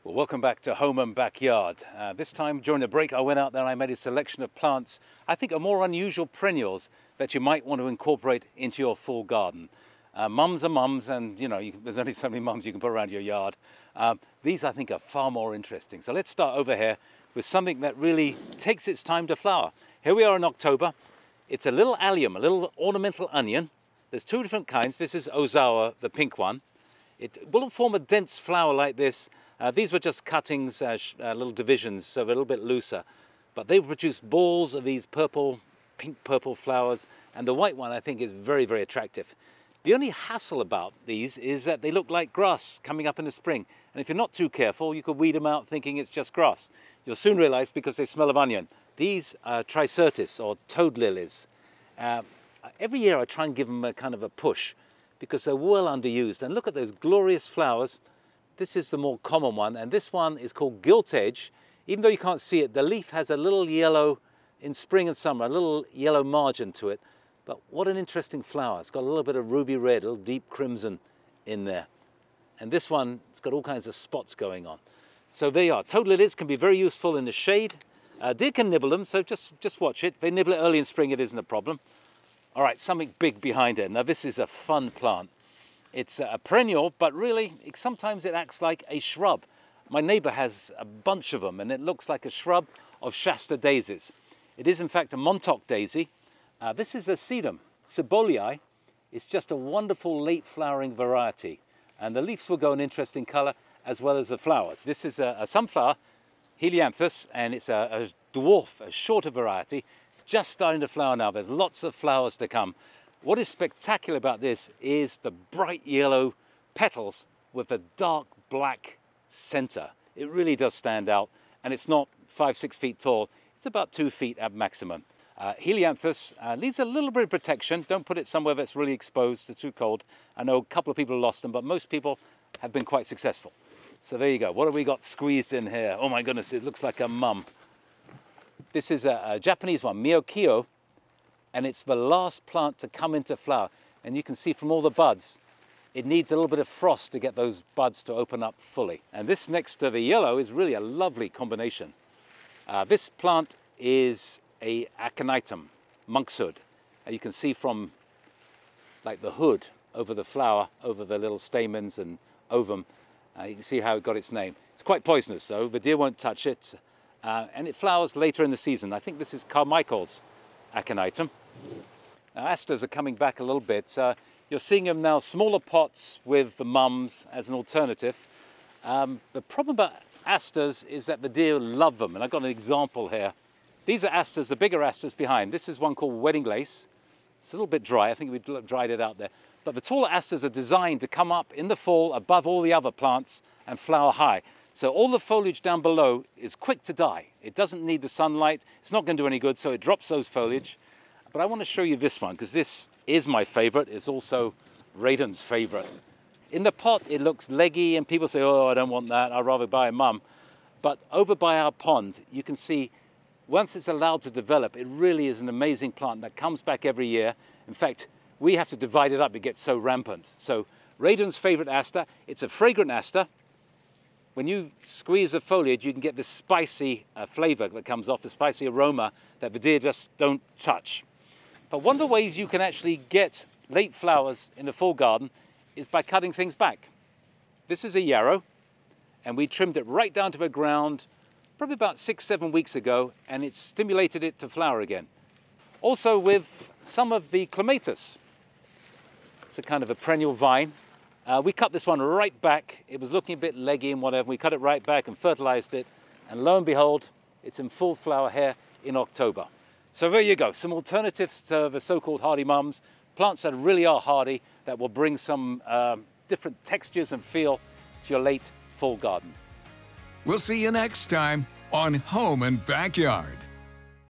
Well, welcome back to Home and Backyard. This time during the break I went out there and I made a selection of plants I think are more unusual perennials that you might want to incorporate into your full garden. Mums are mums, and you know there's only so many mums you can put around your yard. These I think are far more interesting. So let's start over here with something that really takes its time to flower. Here we are in October. It's a little allium, a little ornamental onion. There's two different kinds. This is Ozawa, the pink one. It will form a dense flower like this. These were just cuttings, little divisions, so a little bit looser. But they produce balls of these purple, pink purple flowers, and the white one I think is very, very attractive. The only hassle about these is that they look like grass coming up in the spring. And if you're not too careful, you could weed them out thinking it's just grass. You'll soon realize because they smell of onion. These are Tricertis, or toad lilies. Every year I try and give them a kind of a push because they're well underused. And look at those glorious flowers. This is the more common one, and this one is called gilt edge. Even though you can't see it, the leaf has a little yellow in spring and summer, a little yellow margin to it. But what an interesting flower. It's got a little bit of ruby red, a little deep crimson in there. And this one, it's got all kinds of spots going on. So there you are. Toad lilies can be very useful in the shade. Deer can nibble them, so just watch it. If they nibble it early in spring, it isn't a problem. All right, something big behind it. Now this is a fun plant. It's a perennial, but really, sometimes it acts like a shrub. My neighbor has a bunch of them, and it looks like a shrub of Shasta daisies. It is, in fact, a Montauk daisy. This is a sedum, Ciboleae. It's just a wonderful late flowering variety. And the leaves will go an interesting color, as well as the flowers. This is a sunflower, Helianthus, and it's a dwarf, a shorter variety, just starting to flower now. There's lots of flowers to come. What is spectacular about this is the bright yellow petals with a dark black center. It really does stand out, and it's not 5-6 feet tall. It's about 2 feet at maximum. Helianthus needs a little bit of protection. Don't put it somewhere that's really exposed, it's too cold. I know a couple of people lost them, but most people have been quite successful. So there you go. What have we got squeezed in here? Oh my goodness, it looks like a mum. This is a Japanese one, Miyokio. And it's the last plant to come into flower. And you can see from all the buds, it needs a little bit of frost to get those buds to open up fully. And this next to the yellow is really a lovely combination. This plant is a Aconitum, monkshood. You can see from like the hood over the flower, over the little stamens and ovum, you can see how it got its name. It's quite poisonous though, the deer won't touch it. And it flowers later in the season. I think this is Carmichael's Aconitum. Now, asters are coming back a little bit. You're seeing them now, smaller pots with the mums as an alternative. The problem about asters is that the deer love them, and I've got an example here. These are asters, the bigger asters behind. This is one called Wedding Lace. It's a little bit dry, I think we dried it out there. But the taller asters are designed to come up in the fall above all the other plants and flower high. So all the foliage down below is quick to die. It doesn't need the sunlight. It's not going to do any good, so it drops those foliage. But I want to show you this one, because this is my favorite. It's also Radon's favorite. In the pot, it looks leggy, and people say, oh, I don't want that. I'd rather buy a mum. But over by our pond, you can see, once it's allowed to develop, it really is an amazing plant that comes back every year. In fact, we have to divide it up. It gets so rampant. So Radon's favorite aster, it's a fragrant aster. When you squeeze the foliage, you can get this spicy flavor that comes off, the spicy aroma that the deer just don't touch. But one of the ways you can actually get late flowers in the full garden is by cutting things back. This is a yarrow, and we trimmed it right down to the ground probably about 6-7 weeks ago, and it stimulated it to flower again. Also with some of the clematis. It's a kind of a perennial vine. We cut this one right back. It was looking a bit leggy and whatever. We cut it right back and fertilized it. And lo and behold, it's in full flower here in October. So there you go, some alternatives to the so-called hardy mums, plants that really are hardy, that will bring some different textures and feel to your late fall garden. We'll see you next time on Home and Backyard.